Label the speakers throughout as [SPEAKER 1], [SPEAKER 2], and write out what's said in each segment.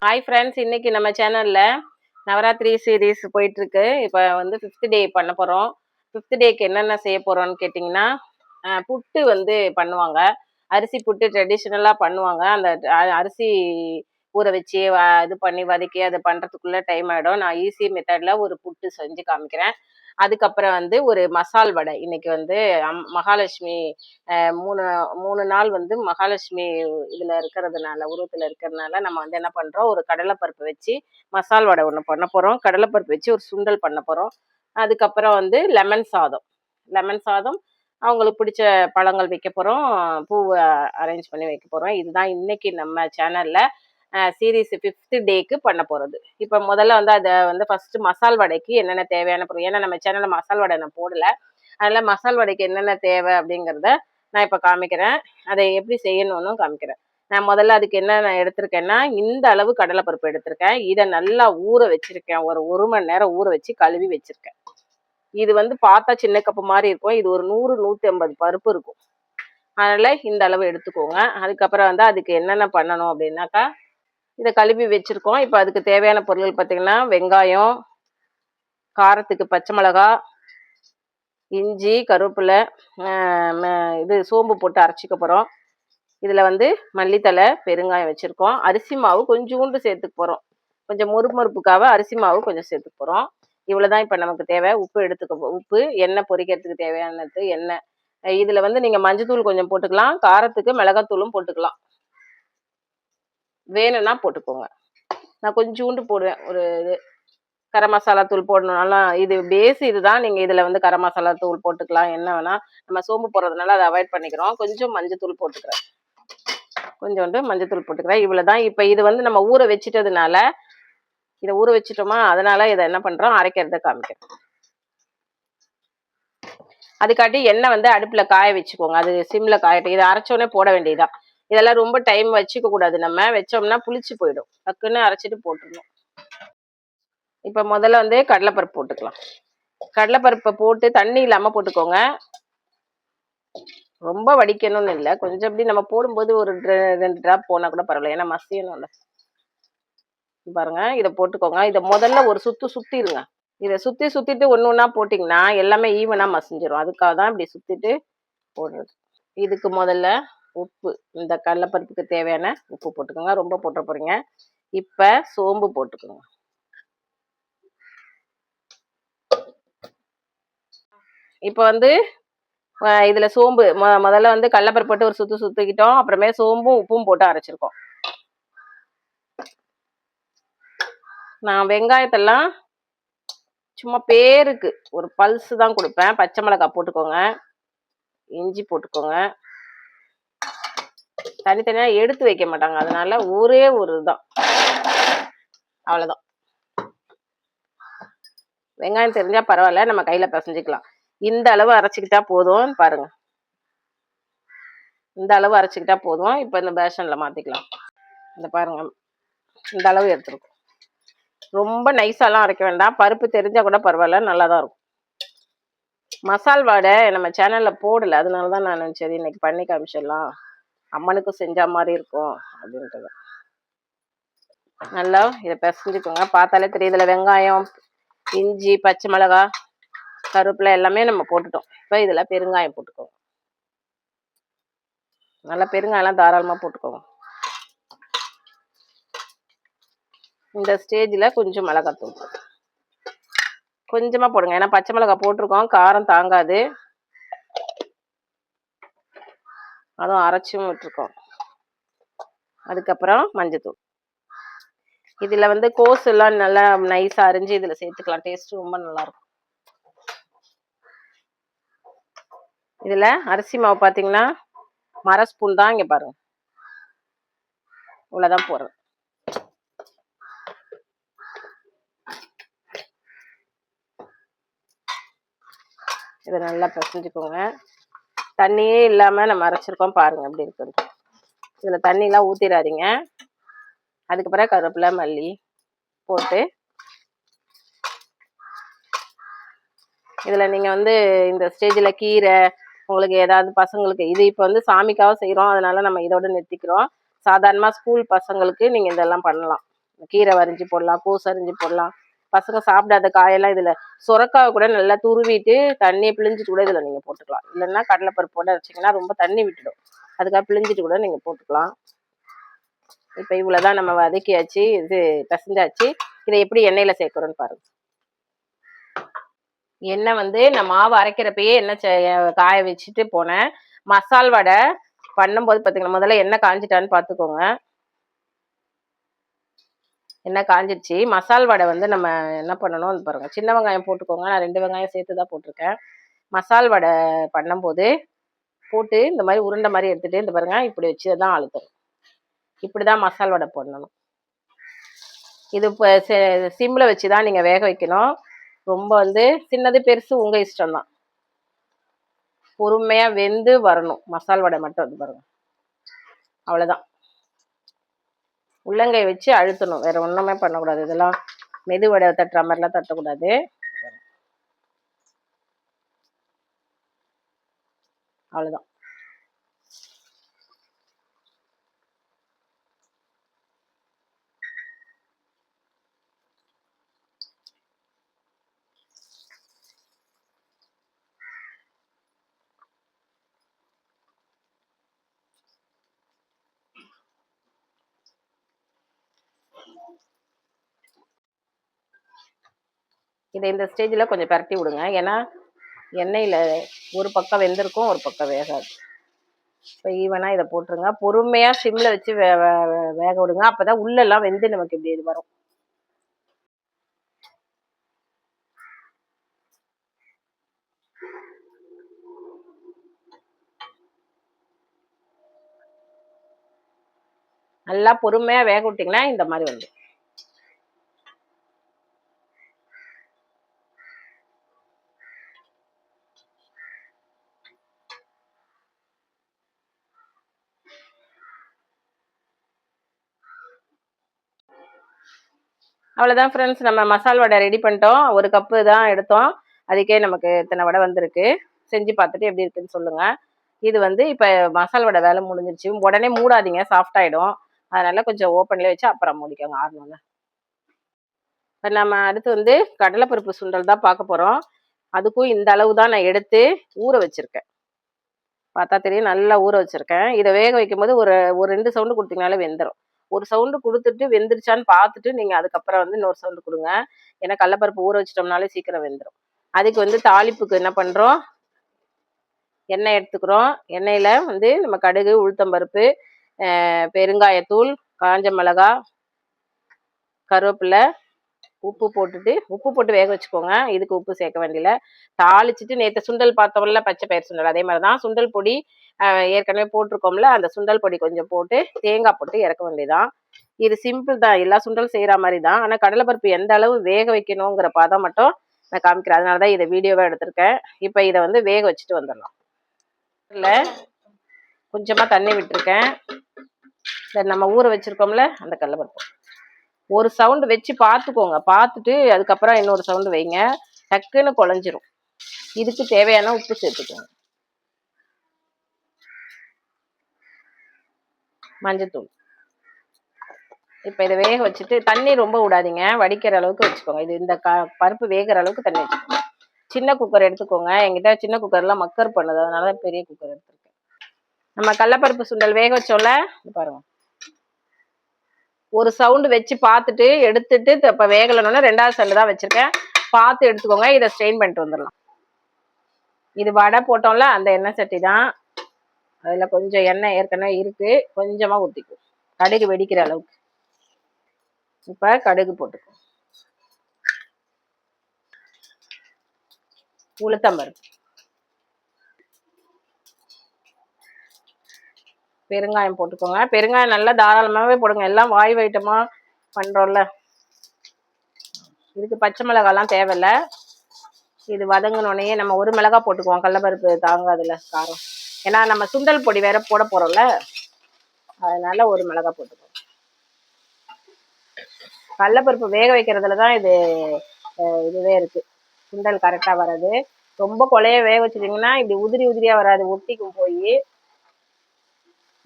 [SPEAKER 1] Hi friends, இன்னைக்கு நம்ம சேனல்ல நவராத்திரி சீரீஸ் போயிட்டு இருக்கு. இப்போ வந்து 5th டே பண்ண போறோம். 5th டேக்கு என்னென்ன செய்ய போறோம்னு கேட்டிங்கன்னா, புட்டு வந்து பண்ணுவாங்க. அரிசி புட்டு ட்ரெடிஷ்னலா பண்ணுவாங்க. அந்த அரிசி ஊற வச்சு இது பண்ணி வதக்கி அதை பண்றதுக்குள்ள டைம் ஆயிடும். நான் ஈஸி மெத்தட்ல ஒரு புட்டு செஞ்சு காமிக்கிறேன். அதுக்கப்புறம் வந்து ஒரு மசால் வடை. இன்னைக்கு வந்து மகாலட்சுமி 3 3 நாள் வந்து மகாலட்சுமி இதுல இருக்கிறதுனால, உருவத்துல இருக்கிறதுனால நம்ம வந்து என்ன பண்றோம், ஒரு கடலைப்பருப்பு வச்சு மசால் வடை ஒண்ணு பண்ண போறோம். கடலைப்பருப்பு வச்சு ஒரு சுண்டல் பண்ண போறோம். அதுக்கப்புறம் வந்து லெமன் சாதம். லெமன் சாதம், அவங்களுக்கு பிடிச்ச பழங்கள் வைக்க போறோம். பூவ அரேஞ்ச் பண்ணி வைக்க போறோம். இதுதான் இன்னைக்கு நம்ம சேனல்ல சீரீஸ் 5th டேக்கு பண்ண போறது. இப்ப முதல்ல வந்து அதை வந்து ஃபர்ஸ்ட் மசால் வடைக்கு என்னென்ன தேவையான பொருள், ஏன்னா நம்ம சேனல்ல மசால் வடை நான் போடல. அதனால மசால் வடைக்கு என்னென்ன தேவை அப்படிங்கிறத நான் இப்ப காமிக்கிறேன். அதை எப்படி செய்யணும்னு காமிக்கிறேன். நான் முதல்ல அதுக்கு என்ன நான் எடுத்திருக்கேன்னா, இந்த அளவு கடலைப்பருப்பு எடுத்திருக்கேன். இதை நல்லா ஊற வச்சிருக்கேன். ஒரு மணி நேரம் ஊற வச்சு கழுவி வச்சிருக்கேன். இது வந்து பார்த்தா சின்ன கப்பு மாதிரி இருக்கும். இது ஒரு 100 150 பருப்பு இருக்கும். அதனால இந்த அளவு எடுத்துக்கோங்க. அதுக்கப்புறம் வந்து அதுக்கு என்னென்ன பண்ணணும் அப்படின்னாக்கா, இதை கழுவி வச்சிருக்கோம். இப்போ அதுக்கு தேவையான பொருட்கள் பார்த்தீங்கன்னா, வெங்காயம், காரத்துக்கு பச்சை மிளகா, இஞ்சி, கருவேப்பிலை, இது சோம்பு போட்டு அரைச்சிக்க போகிறோம். இதில் வந்து மல்லித்தலை, பெருங்காயம் வச்சுருக்கோம். அரிசி மாவு கொஞ்சோண்டு சேர்த்துக்க போகிறோம். கொஞ்சம் மொறுமொறுப்புக்காக அரிசி மாவு கொஞ்சம் சேர்த்துக்க போகிறோம். இவ்வளோதான் இப்போ நமக்கு தேவை. உப்பு எடுத்துக்க, உப்பு, எண்ணெய் பொரிக்கிறதுக்கு தேவையானது எண்ணெய். இதில் வந்து நீங்கள் மஞ்சத்தூள் கொஞ்சம் போட்டுக்கலாம். காரத்துக்கு மிளகாத்தூளும் போட்டுக்கலாம். வேணும்னா போட்டுக்கோங்க. நான் கொஞ்சோண்டு போடுவேன். ஒரு இது கரம் மசாலா தூள் போடணும். நல்லா இது பேஸ் இதுதான். நீங்கள் இதில் வந்து கரம் மசாலா தூள் போட்டுக்கலாம். என்ன வேணால். நம்ம சோம்பு போடுறதுனால அதை அவாய்ட் பண்ணிக்கிறோம். கொஞ்சம் மஞ்சத்தூள் போட்டுக்கிறேன். கொஞ்சோண்டு மஞ்சத்தூள் போட்டுக்கிறேன். இவ்வளோதான். இப்போ இது வந்து நம்ம ஊற வச்சிட்டதுனால, இதை ஊற வச்சிட்டோமா, அதனால இதை என்ன பண்ணுறோம், அரைக்கிறத காமிக்கிறேன். அதுக்காட்டி எண்ணெய் வந்து அடுப்பில் காய வச்சுக்கோங்க. அது சிம்மில் காயட்டும். இதை அரைச்சோடனே போட வேண்டியதுதான். இதெல்லாம் ரொம்ப டைம் வச்சுக்க கூடாது. நம்ம வச்சோம்னா புளிச்சு போயிடும். டக்குன்னு அரைச்சிட்டு போட்டுடணும். இப்போ முதல்ல வந்து கடலைப்பருப்பு போட்டுக்கலாம். கடலைப்பருப்பை போட்டு தண்ணி இல்லாமல் போட்டுக்கோங்க. ரொம்ப வடிக்கணும்னு இல்லை. கொஞ்சம் அப்படி நம்ம போடும்போது ஒரு 2 டிராப் போனால் கூட பரவாயில்ல. ஏன்னா மசியணும்ல. பாருங்க, இதை போட்டுக்கோங்க. இதை முதல்ல ஒரு சுத்திடுங்க. இதை சுத்திட்டு ஒன்று ஒன்றா போட்டிங்கன்னா எல்லாமே ஈவனாக மசிஞ்சிடும். அதுக்காக தான் இப்படி சுற்றிட்டு போடுறது. இதுக்கு முதல்ல உப்பு, இந்த கடலைப்பருப்புக்கு தேவையான உப்பு போட்டுக்கோங்க. ரொம்ப போட்ட போறீங்க. இப்போ சோம்பு போட்டுக்கோங்க. இப்போ வந்து இதில் சோம்பு முதல்ல வந்து கடலைப்பருப்பு போட்டு ஒரு சுற்றிக்கிட்டோம். அப்புறமே சோம்பும் உப்பும் போட்டு அரைச்சிருக்கோம். நான் வெங்காயத்தெல்லாம் சும்மா பேருக்கு ஒரு பல்ஸ் தான் கொடுப்பேன். பச்சை மிளகாய் போட்டுக்கோங்க. இஞ்சி போட்டுக்கோங்க. தனித்தனியாக எடுத்து வைக்க மாட்டாங்க. அதனால ஒரே ஒரு இதுதான், அவ்வளோதான். வெங்காயம் தெரிஞ்சா பரவாயில்ல, நம்ம கையில் பிசைஞ்சிக்கலாம். இந்த அளவு அரைச்சிக்கிட்டா போதும். பாருங்க, இந்த அளவு அரைச்சிக்கிட்டா போதும். இப்போ இந்த பேஷனில் மாற்றிக்கலாம். இந்த பாருங்க, இந்த அளவு எடுத்துருக்கோம். ரொம்ப நைஸாலாம் அரைக்க வேண்டாம். பருப்பு தெரிஞ்சா கூட பரவாயில்ல, நல்லா தான் இருக்கும். மசால் வடை நம்ம சேனலில் போடலை. அதனால தான் நான் சரி இன்னைக்கு பண்ணி காமிச்சிடலாம், அம்மனுக்கும் செஞ்ச மாதிரி இருக்கும் அப்படின்றது. நல்லா இதை பிசைஞ்சுக்கோங்க. பார்த்தாலே தெரியுதுல, வெங்காயம், இஞ்சி, பச்சை மிளகா, கருவேப்பிலை எல்லாமே நம்ம போட்டுட்டோம். இப்போ இதில் பெருங்காயம் போட்டுக்கோங்க. நல்லா பெருங்காயம்லாம் தாராளமாக போட்டுக்கோங்க. இந்த ஸ்டேஜில் கொஞ்சம் மிளகாத்தூள் கொஞ்சமாக போடுங்க. ஏன்னா பச்சை மிளகாய் போட்டிருக்கோம், காரம் தாங்காது. அதுவும் அரைச்சும் விட்டுருக்கோம். அதுக்கப்புறம் மஞ்சத்தூள். இதில் வந்து கோஸ் எல்லாம் நல்லா நைஸாக அரிஞ்சு இதில் சேர்த்துக்கலாம். டேஸ்ட் ரொம்ப நல்லாயிருக்கும். இதில் அரிசி மாவு பார்த்தீங்கன்னா 1/2 ஸ்பூன் தான். இங்கே பாருங்க, இவ்வளோதான் போடுறேன். இதை நல்லா பிசைஞ்சுக்கோங்க. தண்ணியே இல்லாமல் நம்ம அரைச்சிருக்கோம். பாருங்க எப்படி இருக்குது. இதில் தண்ணிலாம் ஊற்றிடாதீங்க. அதுக்கப்புறம் கருவேப்பிலை, மல்லி போட்டு இதில் நீங்கள் வந்து இந்த ஸ்டேஜில் கீரை, உங்களுக்கு ஏதாவது பசங்களுக்கு, இது இப்போ வந்து சாமிக்காக செய்கிறோம், அதனால நம்ம இதோட நிறுத்திக்கிறோம். சாதாரணமாக ஸ்கூல் பசங்களுக்கு நீங்கள் இதெல்லாம் பண்ணலாம். கீரை வரைஞ்சி போடலாம், கோஸ் அரிஞ்சு போடலாம். பசங்க சாப்பிடாத காயெல்லாம் இதில், சுரக்காவை கூட நல்லா துருவிட்டு தண்ணியை பிழிஞ்சிட்டு கூட இதில் நீங்கள் போட்டுக்கலாம். இல்லைன்னா கடலைப்பருப்போட வச்சிங்கன்னா ரொம்ப தண்ணி விட்டுடும், அதுக்காக பிழிஞ்சிட்டு கூட நீங்கள் போட்டுக்கலாம். இப்போ இவ்வளோதான் நம்ம வதக்கியாச்சு, இது பிசைஞ்சாச்சு. இதை எப்படி எண்ணெயில் சேர்க்குறோன்னு பாருங்கள். எண்ணெய் வந்து நான் மாவு அரைக்கிறப்பயே எண்ணெய் காய வச்சுட்டு போனேன். மசால் வடை பண்ணும்போது பார்த்தீங்கன்னா முதல்ல எண்ணெய் காஞ்சிட்டான்னு பார்த்துக்கோங்க. எண்ணெய் காஞ்சிடுச்சு. மசால் வடை வந்து நம்ம என்ன பண்ணணும் பாருங்கள். சின்ன வெங்காயம் போட்டுக்கோங்க, நான் 2 வெங்காயம் சேர்த்து தான் போட்டிருக்கேன். மசால் வடை பண்ணும்போது போட்டு இந்த மாதிரி உருண்டை மாதிரி எடுத்துகிட்டு இந்த பாருங்கள், இப்படி வச்சு தான் அழுத்தணும். இப்படி தான் மசால் வடை போடணும். இது இப்போ சிம்மில் வச்சு தான் நீங்கள் வேக வைக்கணும். ரொம்ப வந்து சின்னது பெருசு உங்கள் இஷ்டம் தான். பொறுமையாக வெந்து வரணும் மசால் வடை மட்டும். அது பாருங்கள், அவ்வளோதான். உள்ளங்கை வச்சு அழுத்தணும், வேற ஒன்றுமே பண்ணக்கூடாது. இதெல்லாம் மெது வடை தட்டுற மாதிரிலாம் தட்டக்கூடாது. அவ்வளோதான். இதை இந்த ஸ்டேஜில் கொஞ்சம் பரட்டி விடுங்க, ஏன்னா எண்ணெயில் ஒரு பக்கம் வெந்திருக்கும், ஒரு பக்கம் வேகாது. இப்போ ஈவனாக இதை போட்டுருங்க. பொறுமையாக சிம்மில் வச்சு வேக விடுங்க. அப்போ தான் உள்ளெல்லாம் வெந்து நமக்கு இப்படி இது வரும். நல்லா பொறுமையாக வேக விட்டிங்கன்னா இந்த மாதிரி வந்து அவ்வளோதான் ஃப்ரெண்ட்ஸ். நம்ம மசால் வடை ரெடி பண்ணிட்டோம். 1 கப்பு தான் எடுத்தோம், அதுக்கே நமக்கு இத்தனை வடை வந்திருக்கு. செஞ்சு பார்த்துட்டு எப்படி இருக்குன்னு சொல்லுங்கள். இது வந்து இப்போ மசால் வடை வேலை முடிஞ்சிருச்சு. உடனே மூடாதீங்க, சாஃப்ட் ஆகிடும். அதனால் கொஞ்சம் ஓப்பன்லேயே வச்சு அப்புறம் மூடிக்கோங்க, ஆறணும்ல. இப்போ நம்ம அடுத்து வந்து கடலைப்பருப்பு சுண்டல் தான் பார்க்க போகிறோம். அதுக்கும் இந்த அளவு தான் நான் எடுத்து ஊற வச்சுருக்கேன். பார்த்தா தெரியும், நல்லா ஊற வச்சுருக்கேன். இதை வேக வைக்கும்போது ஒரு 2 சவுண்டு கொடுத்தீங்கனாலே வெந்துடும். ஒரு சவுண்டு கொடுத்துட்டு வெந்துருச்சான்னு பார்த்துட்டு நீங்கள் அதுக்கப்புறம் வந்து இன்னொரு சவுண்டு கொடுங்க. ஏன்னா கடலைப்பருப்பு ஊற வச்சிட்டோம்னாலே சீக்கிரம் வெந்துடும். அதுக்கு வந்து தாளிப்புக்கு என்ன பண்ணுறோம், எண்ணெய் எடுத்துக்கிறோம். எண்ணெயில் வந்து நம்ம கடுகு, உளுத்தம்பருப்பு, பெருங்காயத்தூள், காஞ்ச மிளகா, கருவேப்பிலை, உப்பு போட்டுட்டு உப்பு போட்டு வேக வச்சுக்கோங்க. இதுக்கு உப்பு சேர்க்க வேண்டியதில்லை. தாளிச்சிட்டு நேற்று சுண்டல் பார்த்தோம்ல, பச்சை பயிர் சுண்டல், அதே மாதிரி தான் சுண்டல் பொடி ஏற்கனவே போட்டிருக்கோம்ல, அந்த சுண்டல் பொடி கொஞ்சம் போட்டு தேங்காய் போட்டு இறக்க வேண்டியதான். இது சிம்பிள் தான், எல்லா சுண்டல் செய்கிற மாதிரி தான். ஆனால் கடலைப்பருப்பு எந்த அளவு வேக வைக்கணுங்கிற பதம் மட்டும் நான் காமிக்கிறேன். அதனால தான் இதை வீடியோவாக எடுத்திருக்கேன். இப்போ இதை வந்து வேக வச்சுட்டு வந்துடலாம். இல்லை, கொஞ்சமாக தண்ணி விட்டுருக்கேன். சரி, நம்ம ஊற வச்சுருக்கோம்ல அந்த கடலைப்பருப்பு ஒரு சவுண்டு வச்சு பார்த்துக்கோங்க. பார்த்துட்டு அதுக்கப்புறம் இன்னொரு சவுண்டு வைங்க, டக்குன்னு குழஞ்சிரும். இதுக்கு தேவையான உப்பு சேர்த்துக்கோங்க, மஞ்சத்தூள். இப்போ இதை வேக வச்சுட்டு தண்ணி ரொம்ப விடாதீங்க, வடிக்கிற அளவுக்கு வச்சுக்கோங்க. இது இந்த பருப்பு வேகிற அளவுக்கு தண்ணி வச்சுக்கோங்க. சின்ன குக்கர் எடுத்துக்கோங்க. என்கிட்ட சின்ன குக்கர்லாம் மக்கர் பண்ணுது, அதனால பெரிய குக்கர் எடுத்துருக்கேன். நம்ம கடலைப்பருப்பு சுண்டல் வேக வச்சோம்ல, பாருங்க, ஒரு சவுண்டு வச்சு பார்த்துட்டு எடுத்துட்டு, இப்போ வேகலைன்னா 2வது சவுண்டு தான் வச்சுருக்கேன், பார்த்து எடுத்துக்கோங்க. இதை ஸ்ட்ரெயின் பண்ணிட்டு வந்துடலாம். இது வடை போட்டோம்ல அந்த எண்ணெய் சட்டி தான். அதில் கொஞ்சம் எண்ணெய் ஏற்கனவே இருக்குது, கொஞ்சமாக ஊற்றிக்கும், கடுகு வெடிக்கிற அளவுக்கு. இப்போ கடுகு போட்டுக்கோ, உளுத்தம்பருப்பு, பெருங்காயம் போட்டுக்கோங்க. பெருங்காயம் நல்லா தாராளமாகவே போடுங்க, எல்லாம் வாய் ஐட்டமாக பண்ணுறோம்ல. இதுக்கு பச்சை மிளகாலாம் தேவையில்லை. இது வதங்கினோடனே நம்ம 1 மிளகா போட்டுக்குவோம், கடலைப்பருப்பு தாங்காதுல காரம். ஏன்னா நம்ம சுண்டல் பொடி வேற போட போகிறோம்ல, அதனால 1 மிளகா போட்டுக்குவோம். கடலைப்பருப்பு வேக வைக்கிறதுல தான் இதுவே இருக்குது, சுண்டல் கரெக்டாக வராது. ரொம்ப கொலைய வேக வச்சுட்டிங்கன்னா இப்படி உதிரி உதிரியாக வராது, ஒட்டிக்கும் போய்.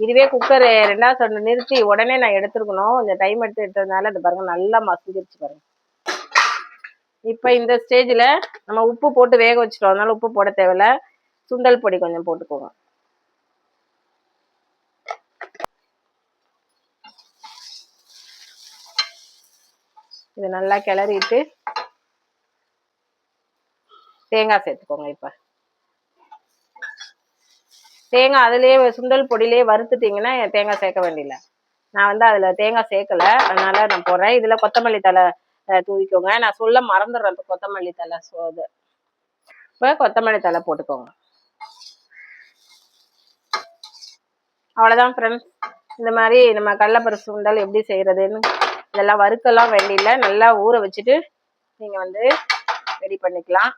[SPEAKER 1] இதுவே குக்கர் 2வது சவுண்ட் நிறுத்தி உடனே நான் எடுத்துருக்கணும். கொஞ்சம் டைம் எடுத்து எடுத்ததுனால அது பாருங்க நல்லா மசிஞ்சிருச்சு பாருங்க. இப்போ இந்த ஸ்டேஜில் நம்ம உப்பு போட்டு வேக வச்சுட்டோம், அதனால உப்பு போட தேவையில்ல. சுண்டல் பொடி கொஞ்சம் போட்டுக்கோங்க. இது நல்லா கிளறிட்டு தேங்காய் சேர்த்துக்கோங்க. இப்போ தேங்காய் அதுலேயே சுண்டல் பொடியிலேயே வறுத்துட்டிங்கன்னா தேங்காய் சேர்க்க வேண்டியதில்லை. நான் வந்து அதில் தேங்காய் சேர்க்கலை, அதனால நான் போடுறேன். இதில் கொத்தமல்லி தழை தூவிக்கோங்க. நான் சொல்ல மறந்துடுறேன் கொத்தமல்லி தழை. இது இப்போ கொத்தமல்லி தழை போட்டுக்கோங்க. அவ்வளோதான் ஃப்ரெண்ட்ஸ். இந்த மாதிரி நம்ம கடலைப்பருப்பு சுண்டல் எப்படி செய்கிறதுன்னு இதெல்லாம் வறுக்கலாம் வேண்டியில்லை, நல்லா ஊற வச்சுட்டு நீங்கள் வந்து ரெடி பண்ணிக்கலாம்.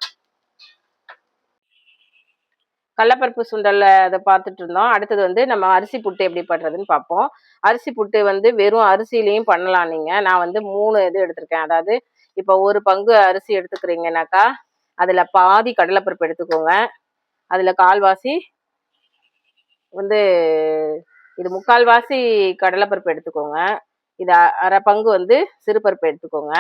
[SPEAKER 1] கடலைப்பருப்பு சுண்டல்ல அதை பார்த்துட்டு இருந்தோம். அடுத்தது வந்து நம்ம அரிசி புட்டு எப்படி பண்ணுறதுன்னு பார்ப்போம். அரிசி புட்டு வந்து வெறும் அரிசிலையும் பண்ணலாம் நீங்கள். நான் வந்து 3 இது எடுத்திருக்கேன். அதாவது இப்போ 1 பங்கு அரிசி எடுத்துக்கிறீங்கன்னாக்கா அதில் பாதி கடலைப்பருப்பு எடுத்துக்கோங்க. அதில் கால்வாசி வந்து இது 3/4 கடலைப்பருப்பு எடுத்துக்கோங்க. இது அரை பங்கு வந்து சிறுபருப்பு எடுத்துக்கோங்க.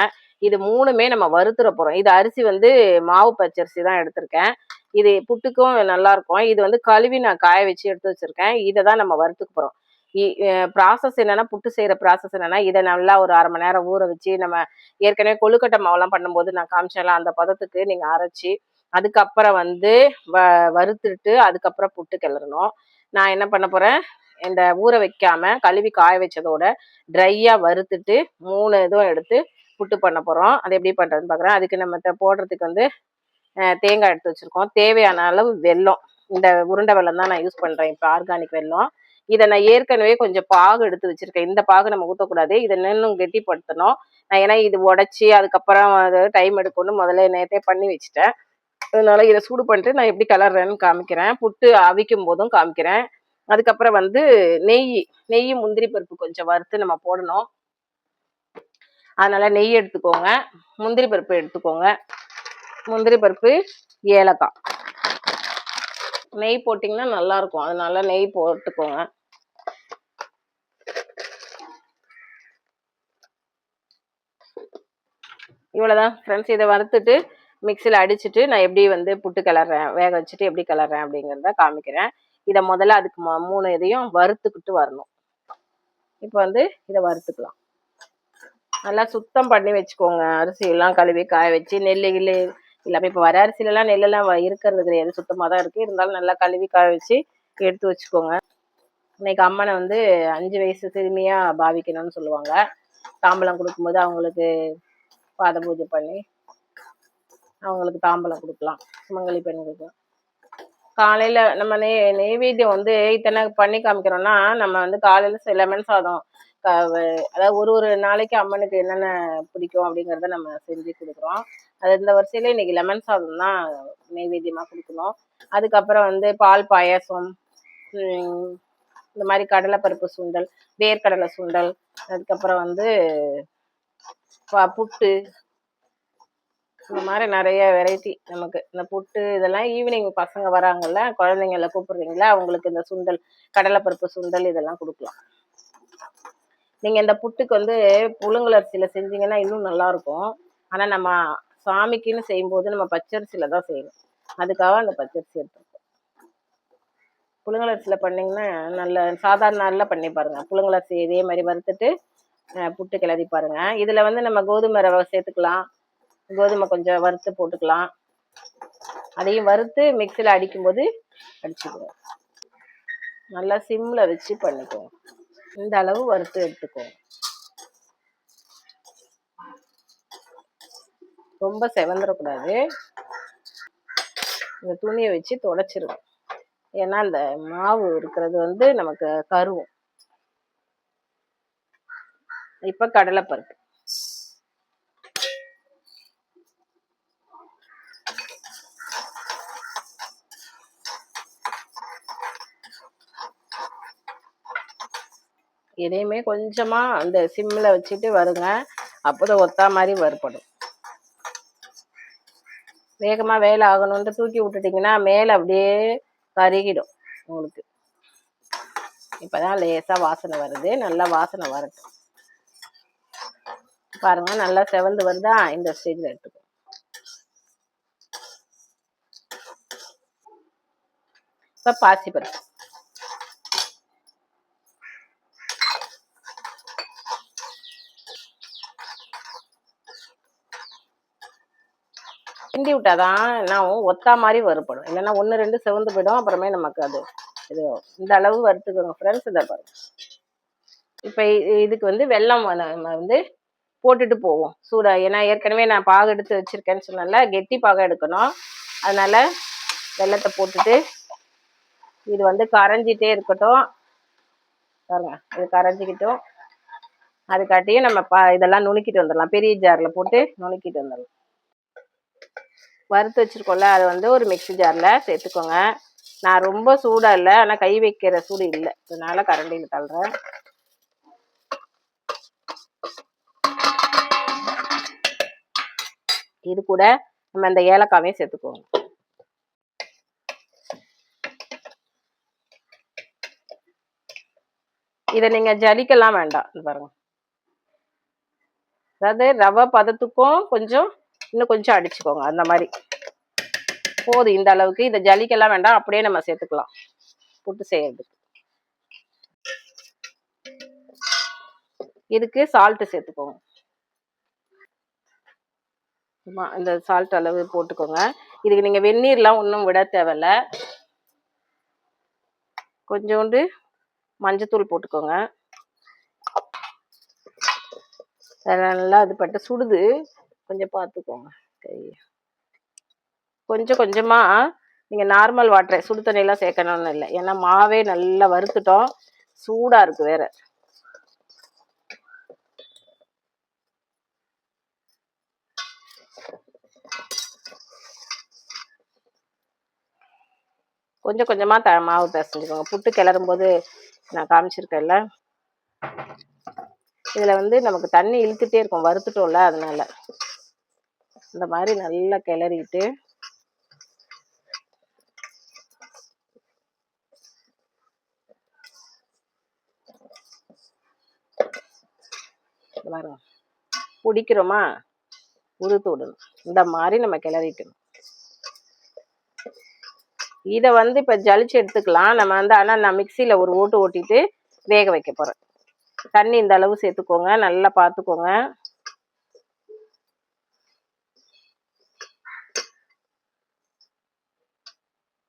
[SPEAKER 1] இது 3மே நம்ம வறுத்துற போகிறோம். இது அரிசி வந்து மாவு பச்சரிசி தான் எடுத்திருக்கேன். இது புட்டுக்கும் நல்லா இருக்கும். இது வந்து கழுவி நான் காய வச்சு எடுத்து வச்சிருக்கேன். இதை தான் நம்ம வறுத்துக்க போகிறோம். ப்ராசஸ் என்னன்னா, புட்டு செய்கிற ப்ராசஸ் என்னன்னா, இதை நல்லா ஒரு 1/2 மணி நேரம் ஊற வச்சு, நம்ம ஏற்கனவே கொழுக்கட்டை மாவுலாம் பண்ணும்போது நான் காமிச்சேன்ல அந்த பதத்துக்கு நீங்கள் அரைச்சி, அதுக்கப்புறம் வந்து வறுத்துட்டு அதுக்கப்புறம் புட்டு கிளறணும். நான் என்ன பண்ண போகிறேன், இந்த ஊற வைக்காம கழுவி காய வச்சதோட ட்ரையாக வறுத்துட்டு 3 இதுவும் எடுத்து புட்டு பண்ண போகிறோம். அது எப்படி பண்ணுறதுன்னு பார்க்குறேன். அதுக்கு நம்ம போடுறதுக்கு வந்து தேங்காய் எடுத்து வச்சுருக்கோம். தேவையான அளவு வெல்லம். இந்த உருண்டை வெல்லம் தான் நான் யூஸ் பண்ணுறேன். இப்போ ஆர்கானிக் வெல்லம். இதை நான் ஏற்கனவே கொஞ்சம் பாகு எடுத்து வச்சுருக்கேன். இந்த பாகு நம்ம ஊற்றக்கூடாது, இதை இன்னும் கெட்டிப்படுத்தணும். நான் ஏன்னா இது உடச்சி அதுக்கப்புறம் டைம் எடுக்கணும்னு முதல்ல நேற்றே பண்ணி வச்சுட்டேன். அதனால இதை சூடு பண்ணிட்டு நான் எப்படி கலர்றேன்னு காமிக்கிறேன். புட்டு அவிக்கும் போதும் காமிக்கிறேன். அதுக்கப்புறம் வந்து நெய் முந்திரி பருப்பு கொஞ்சம் வறுத்து நம்ம போடணும். அதனால நெய் எடுத்துக்கோங்க, முந்திரி பருப்பு எடுத்துக்கோங்க. முந்திரி பருப்பு, ஏலக்காய். நெய் போட்டிங்கன்னா நல்லா இருக்கும், அதனால நெய் போட்டுக்கோங்க. இவ்வளோதான் ஃப்ரெண்ட்ஸ். இதை வறுத்துட்டு மிக்சியில் அடிச்சுட்டு நான் எப்படி வந்து புட்டு கிளறேன், வேக வச்சுட்டு எப்படி கிளறேன் அப்படிங்கிறத காமிக்கிறேன். இதை முதல்ல அதுக்கு 3 இதையும் வறுத்துக்கிட்டு வரணும். இப்போ வந்து இதை வறுத்துக்கலாம். நல்லா சுத்தம் பண்ணி வச்சுக்கோங்க. அரிசியெல்லாம் கழுவி காய வச்சு நெல் எல்லாமே இப்போ வர அரிசிலலாம் நெல்லெல்லாம் இருக்கிறது கிடையாது, சுத்தமாக தான் இருக்குது. இருந்தாலும் நல்லா கழுவி காய வச்சு எடுத்து வச்சுக்கோங்க. இன்னைக்கு அம்மனை வந்து 5 வயசு சிறுமியாக பாவிக்கணும்னு சொல்லுவாங்க. தாம்பலம் கொடுக்கும்போது அவங்களுக்கு பாத பூஜை பண்ணி அவங்களுக்கு தாம்பலம் கொடுக்கலாம், சுமங்கலி பெண்களுக்கு. காலையில் நம்ம நெய்வேத்தியம் வந்து இத்தனை பண்ணி காமிக்கிறோம்னா, நம்ம வந்து காலையில் லெமன் சாதம், அதாவது ஒரு நாளைக்கு அம்மனுக்கு என்னென்ன பிடிக்கும் அப்படிங்கிறத நம்ம செஞ்சு கொடுக்குறோம். அது இந்த வரிசையில் இன்னைக்கு லெமன் சாதம் தான் நெய்வேத்தியமாக கொடுக்கணும். அதுக்கப்புறம் வந்து பால் பாயாசம், இந்த மாதிரி கடலைப்பருப்பு சுண்டல், வேர்க்கடலை சுண்டல், அதுக்கப்புறம் வந்து புட்டு, இந்த மாதிரி நிறைய வெரைட்டி நமக்கு. இந்த புட்டு இதெல்லாம் ஈவினிங் பசங்க வராங்கல்ல, குழந்தைங்கள கூப்பிடுறீங்களா, அவங்களுக்கு இந்த சுண்டல், கடலைப்பருப்பு சுண்டல் இதெல்லாம் கொடுக்கலாம். நீங்கள் இந்த புட்டுக்கு வந்து புழுங்கலரிசியில் செஞ்சீங்கன்னா இன்னும் நல்லாயிருக்கும். ஆனால் நம்ம சாமிக்குன்னு செய்யும்போது நம்ம பச்சரிசியில் தான் செய்யணும். அதுக்காக அந்த பச்சரிசி எடுத்துருக்கோம். புழுங்கலரிசியில் பண்ணிங்கன்னா நல்ல சாதாரண நாளில் பண்ணி பாருங்கள். புழுங்கலரிசி இதே மாதிரி வறுத்துட்டு புட்டு கிளறி பாருங்கள். இதில் வந்து நம்ம கோதுமை ரவை சேர்த்துக்கலாம், கோதுமை கொஞ்சம் வறுத்து போட்டுக்கலாம். அதையும் வறுத்து மிக்சியில் அடிக்கும்போது அடிச்சுக்குவோம். நல்லா சிம்மில் வச்சு பண்ணிக்குவோம். இந்த அளவு வறுத்து எடுத்துக்குவோம். ரொம்ப செவந்துடக்கூடாது. இந்த துணியை வச்சு துடைச்சிருவோம், ஏன்னா அந்த மாவு இருக்கிறது வந்து நமக்கு கருவும். இப்போ கடலைப்பருப்பு எதையுமே கொஞ்சமாக அந்த சிம்மில் வச்சுட்டு வருங்க, அப்போதான் ஒத்தா மாதிரி வறுப்படும். வேகமாக வேலை ஆகணுன்ட்டு தூக்கி விட்டுட்டிங்கன்னா மேலே அப்படியே கருகிடும் உங்களுக்கு. இப்பதான் லேசா வாசனை வருது, நல்லா வாசனை வரட்டும். பாருங்க நல்லா செவந்து வருதா, இந்த ஸ்டேஜ்ல எடுத்துக்கோ. இப்ப பாசிப்பருப்பு கிண்டி விட்டாதான் நான் ஒத்தா மாதிரி வறுப்படும், இல்லைன்னா ஒன்று ரெண்டு செவந்து போயிடும், அப்புறமே நமக்கு அது இது இந்த அளவு வறுத்துக்கோங்க ஃப்ரெண்ட்ஸ். இதை பாருங்க. இப்போ இதுக்கு வந்து வெல்லம் நம்ம வந்து போட்டுட்டு போவோம் சூடா, ஏன்னா ஏற்கனவே நான் பாகு எடுத்து வச்சிருக்கேன்னு சொன்னால கெட்டி பாகம் எடுக்கணும், அதனால வெல்லத்தை போட்டுட்டு இது வந்து கரைஞ்சிட்டே இருக்கட்டும். பாருங்க இது கரைஞ்சிக்கிட்டும், அதுக்காட்டியும் நம்ம இதெல்லாம் நுணுக்கிட்டு வந்துடலாம், பெரிய ஜார்ல போட்டு நுணுக்கிட்டு வந்துடலாம். வறுத்து வச்சிருக்கோம்ல, அது வந்து ஒரு மிக்ஸி ஜார்ல சேர்த்துக்கோங்க. நான் ரொம்ப சூடா இல்லை, ஆனால் கை வைக்கிற சூடு இல்லை, அதனால கரண்டியில் தள்ளுறேன். இது கூட நம்ம இந்த ஏலக்காவையும் சேர்த்துக்குவோம். இதை நீங்க ஜலிக்கலாம் வேண்டாம், பாருங்க. அதாவது ரவை பதத்துக்கும் கொஞ்சம் இன்னும் கொஞ்சம் அடிச்சுக்கோங்க, அந்த மாதிரி போதும். இந்த அளவுக்கு இதை ஜலிக்கலாம் வேண்டாம், அப்படியே நம்ம சேர்த்துக்கலாம் புட்டு செய்யறதுக்கு. இதுக்கு சால்ட் சேர்த்துக்கோங்க. இந்த சால்ட் அளவு போட்டுக்கோங்க. இதுக்கு நீங்க வெந்நீர்லாம் ஒன்றும் விட தேவையில்ல. கொஞ்சோண்டு மஞ்சத்தூள் போட்டுக்கோங்க. நல்லா இது பட்டு சுடுது, கொஞ்சம் பார்த்துக்கோங்க கை. கொஞ்சம் கொஞ்சமா நீங்க நார்மல் வாட்டரை, சுடு தண்ணியெல்லாம் சேர்க்கணும்னு இல்லை, ஏன்னா மாவே நல்லா வறுத்துட்டோம், சூடா இருக்கு வேற. கொஞ்சம் கொஞ்சமா மாவு பிசைஞ்சுக்கோங்க. புட்டு கிளறும் போது நான் காமிச்சிருக்கேன்ல, இதுல வந்து நமக்கு தண்ணி இழுத்துட்டே இருக்கும், வறுத்துட்டோம்ல, அதனால இந்த மாதிரி நல்லா கிளறிட்டு வரும் பிடிக்கிறோமா, உருத்து விடணும். இந்த மாதிரி நம்ம கிளறிக்கணும். இதை வந்து இப்ப ஜலிச்சு எடுத்துக்கலாம் நம்ம வந்து, ஆனா நான் மிக்சியில ஒரு ஓட்டு ஓட்டிட்டு வேக வைக்க போறேன். தண்ணி இந்த அளவு சேர்த்துக்கோங்க, நல்லா பார்த்துக்கோங்க.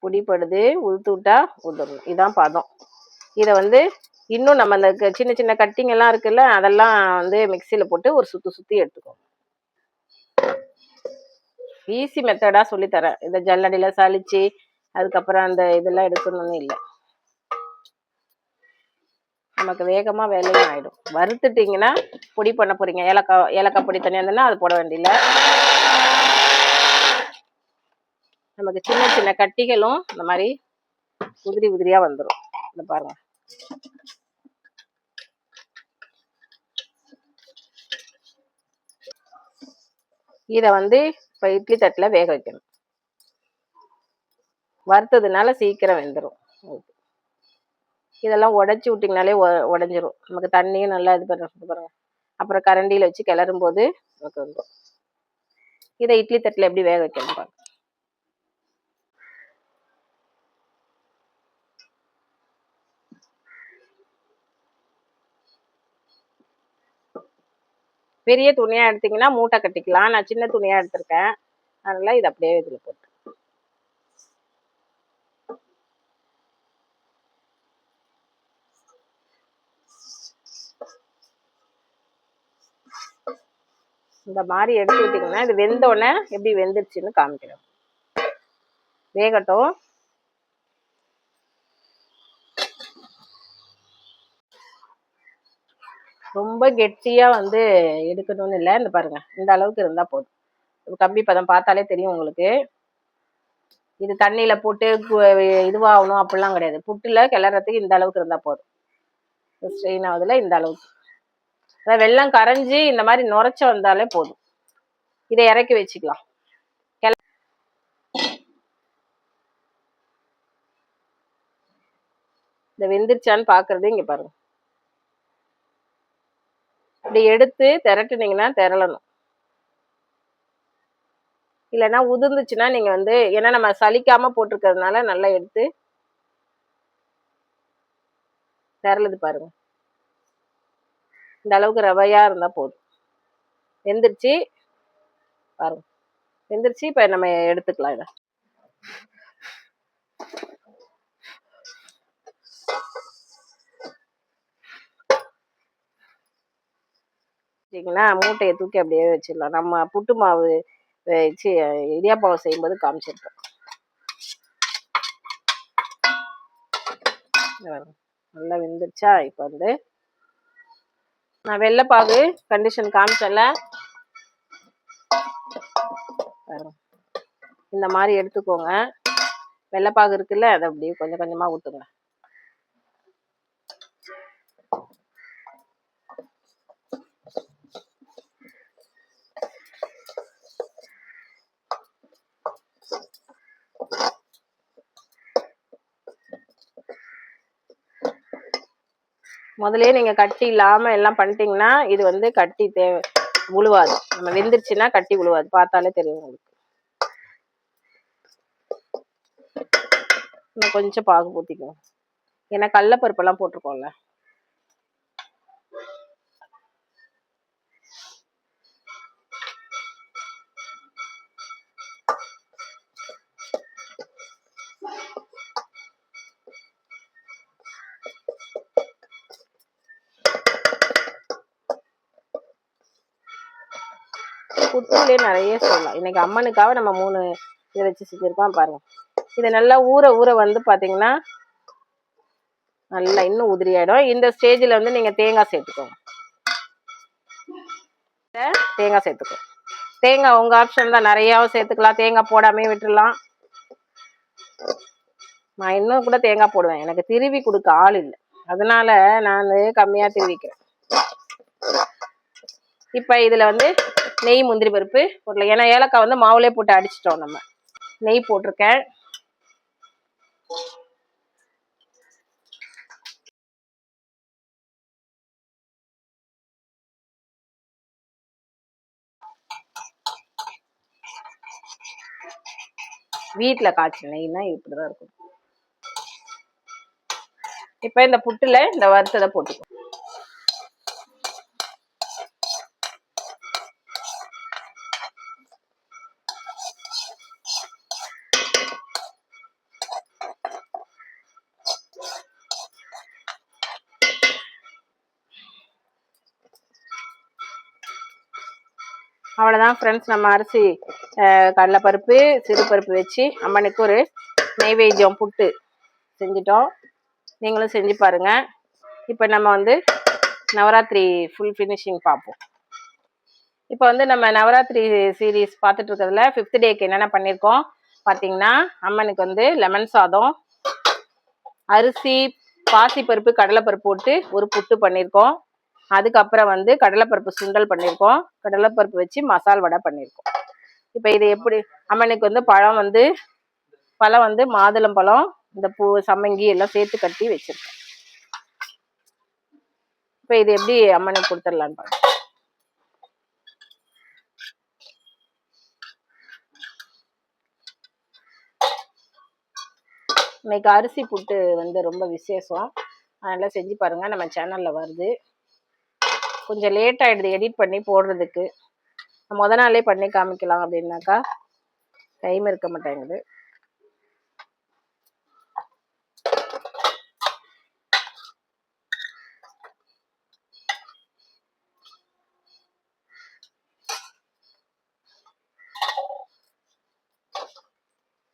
[SPEAKER 1] புடிப்படுது, உளுத்து விட்டா உதிரணும், இதான் பதம். இதை வந்து இன்னும் நம்ம அந்த சின்ன சின்ன கட்டிங் எல்லாம் இருக்குல்ல, அதெல்லாம் வந்து மிக்சியில போட்டு ஒரு சுத்தி எடுத்துக்கோங்க. ஈஸி மெத்தடா சொல்லித்தரேன். இந்த ஜல்லடியில சலிச்சு அதுக்கப்புறம் அந்த இதெல்லாம் எடுக்கணும்னு இல்லை, நமக்கு வேகமா வேலையும் ஆயிடும். வறுத்துட்டீங்கன்னா பொடி பண்ண போறீங்க, ஏலக்காய் பொடி தனியா இருந்ததுன்னா அது போட வேண்டியதில்லை. நமக்கு சின்ன சின்ன கட்டிகளும் இந்த மாதிரி உதிரியா வந்துடும். இந்த பாருங்க, இதை வந்து இப்ப இட்லி தட்டுல வேக வைக்கணும். வறுத்ததுனால சீக்கிரம் வெந்துடும். இதெல்லாம் உடைச்சி விட்டிங்கனாலே உடஞ்சிரும், நமக்கு தண்ணியும் நல்லா இது பாருங்க. அப்புறம் கரண்டியில வச்சு கிளறும் போது நமக்கு வந்துடும். இதை இட்லி தட்டுல எப்படி வேக வைக்கணும் பாருங்க. பெரிய துணியா எடுத்தீங்கன்னா மூட்டை கட்டிக்கலாம், நான் சின்ன துணியா எடுத்திருக்கேன், அதனால இது அப்படியே இதுல போட்டு இந்த மாதிரி எடுத்து விட்டீங்கன்னா இது வெந்தோடனே எப்படி வெந்துருச்சுன்னு காமிக்கிறோம். வேகட்டும். ரொம்ப கெட்டியா வந்து எடுக்கணும்னு இல்லை, இந்த பாருங்க இந்த அளவுக்கு இருந்தா போதும். கம்பி பதம் பார்த்தாலே தெரியும் உங்களுக்கு. இது தண்ணியில போட்டு இதுவாகணும் அப்படிலாம் கிடையாது, புட்டுல கிளறதுக்கு இந்த அளவுக்கு இருந்தா போதும். ஸ்ட்ரெயின் ஆகுதுல, இந்த அளவுக்கு. அதாவது வெள்ளம் கரைஞ்சி இந்த மாதிரி நுரைச்ச வந்தாலே போதும். இதை இறக்கி வச்சுக்கலாம். இந்த இந்த வெந்துருச்சான்னு பார்க்கறது இங்கே பாருங்க. இப்படி எடுத்து திரட்டுனீங்கன்னா திரளணும். இல்லைன்னா உதிர்ந்துச்சுன்னா நீங்கள் வந்து ஏன்னா நம்ம சலிக்காமல் போட்டிருக்கிறதுனால நல்லா எடுத்து திரளுது பாருங்க. இந்த அளவுக்கு ரவையாக இருந்தால் போதும். வெந்துருச்சு பாருங்க. வெந்துருச்சு. இப்போ நம்ம எடுத்துக்கலாம் இதை. மூட்டையை தூக்கி அப்படியே வச்சிடலாம். நம்ம புட்டு மாவு வச்சு இடியாப்பாவை செய்யும்போது காமிச்சிருப்போம். நல்லா வெந்துருச்சா? இப்போ வந்து நான் வெள்ளைப்பாகு கண்டிஷன் காமிச்சல, இந்த மாதிரி எடுத்துக்கோங்க. வெள்ளைப்பாகு இருக்குல்ல, அதை அப்படியே கொஞ்சம் கொஞ்சமாக ஊற்றுங்க. முதலே நீங்கள் கட்டி இல்லாமல் எல்லாம் பண்ணிட்டீங்கன்னா இது வந்து கட்டி உழுவாது. நம்ம வெந்துருச்சுன்னா கட்டி உழுவாது. பார்த்தாலே தெரியும் உங்களுக்கு. இன்னும் கொஞ்சம் பாகு ஊற்றிக்குவோம். ஏன்னா கடலைப்பருப்பெல்லாம் போட்டிருக்கோம்ல. புட்டுலேயே நிறைய சொல்லலாம். இன்னைக்கு அம்மனுக்காக நம்ம 3 இதை வச்சு செஞ்சுருக்கோம் பாருங்க. இதை நல்லா ஊற ஊற வந்து பார்த்தீங்கன்னா நல்லா இன்னும் உதிரி ஆயிடும். இந்த ஸ்டேஜில் வந்து நீங்கள் தேங்காய் சேர்த்துக்கோங்க. தேங்காய் சேர்த்துக்கோ. தேங்காய் உங்கள் ஆப்ஷன் தான். நிறையாவும் சேர்த்துக்கலாம், தேங்காய் போடாமே விட்டுடலாம். நான் இன்னும் கூட தேங்காய் போடுவேன். எனக்கு திருவி கொடுக்க ஆள் இல்லை, அதனால நான் கம்மியாக திருவிக்கிறேன். இப்போ இதில் வந்து நெய் முந்திரி பருப்பு போடலாம். ஏன்னா ஏலக்காய் வந்து மாவுலே போட்டு அடிச்சிட்டோம். நம்ம நெய் போட்டிருக்கேன். வீட்டில் காய்ச்சல் நெய்னா இப்படிதான் இருக்கும். இப்போ இந்த புட்டுல இந்த வறுத்ததை போட்டுக்கோ. அவ்வளோதான் ஃப்ரெண்ட்ஸ். நம்ம அரிசி கடலைப்பருப்பு சிறுபருப்பு வச்சு அம்மனுக்கு ஒரு நெய்வேத்தியம் புட்டு செஞ்சிட்டோம். நீங்களும் செஞ்சு பாருங்க. இப்போ நம்ம வந்து நவராத்திரி ஃபுல் ஃபினிஷிங் பார்ப்போம். இப்போ வந்து நம்ம நவராத்திரி சீரீஸ் பார்த்துட்டு இருக்கிறதுல 5th டேக்கு என்னென்ன பண்ணியிருக்கோம் பார்த்தீங்கன்னா, அம்மனுக்கு வந்து லெமன் சாதம், அரிசி பாசிப்பருப்பு கடலைப்பருப்பு போட்டு ஒரு புட்டு பண்ணியிருக்கோம். அதுக்கப்புறம் வந்து கடலைப்பருப்பு சுண்டல் பண்ணியிருக்கோம். கடலைப்பருப்பு வச்சு மசால் வடை பண்ணியிருக்கோம். இப்போ இது எப்படி அம்மனுக்கு வந்து பழம் வந்து மாதுளம்பழம், இந்த பூ சம்மங்கி எல்லாம் சேர்த்து கட்டி வச்சிருக்கேன். இப்போ இது எப்படி அம்மனுக்கு கொடுத்துடலான்னு பாருங்க. இன்னைக்கு அரிசி புட்டு வந்து ரொம்ப விசேஷம், அதெல்லாம் செஞ்சு பாருங்க. நம்ம சேனல்ல வருது. கொஞ்சம் லேட் ஆயிடுது எடிட் பண்ணி போடுறதுக்கு. முத நாளே பண்ணி காமிக்கலாம் அப்படின்னாக்கா டைம் இருக்க மாட்டேங்குது.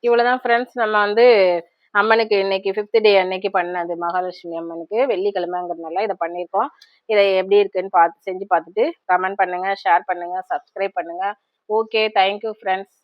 [SPEAKER 1] இவ்வளவுதான் ஃப்ரெண்ட்ஸ். நம்ம வந்து அம்மனுக்கு இன்னைக்கு 5th டே அன்னைக்கு பண்ணது மகாலட்சுமி அம்மனுக்கு வெள்ளிக்கிழமைங்கிறதுனால இதை பண்ணியிருக்கோம். இதை எப்படி இருக்குன்னு செஞ்சு பார்த்துட்டு கமெண்ட் பண்ணுங்க, ஷேர் பண்ணுங்க, சப்ஸ்கிரைப் பண்ணுங்க. Okay, thank you friends.